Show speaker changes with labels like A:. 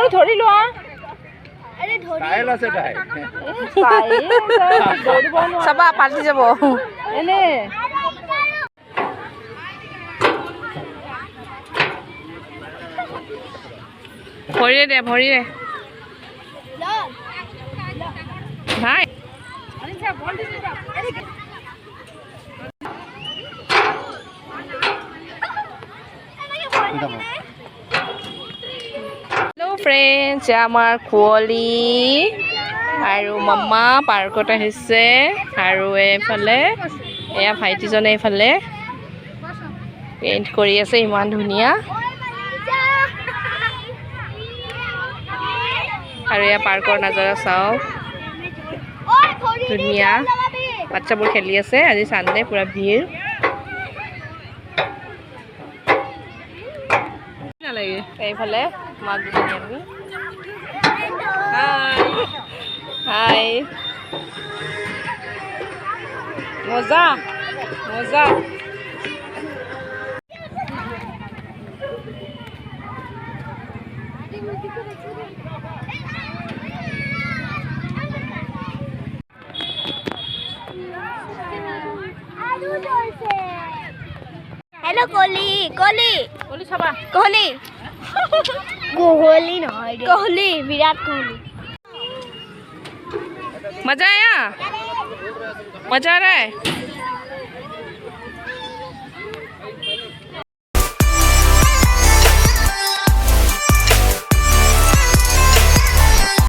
A: মোৰ ধৰি লোৱা চাবা পাতি যাব এনে ভৰিৰে দে ভৰিৰে ভাই हेलो फ्रेंड्स आमार कुवली आरो मामा पार्कत आहिसे आरो एफाले एया भाइटिजने एफाले पेइन्ट करि আছে ইমান ধুনিয়া আৰু এয়া পাৰ্কৰ নজাৰা চাও ধুনিয়া বাচ্চাবোৰ খেলি আছে আজি সানডে পুৰা ভিৰ লাগে এইফালে মাক দুজনী আমি হাই মজা মজা
B: हेलो कोहली कोहली
A: कोहली छाबा
B: कोहली कोहली নহয় कोहली विराट कोहली
A: मजा आया मजा आ रहा है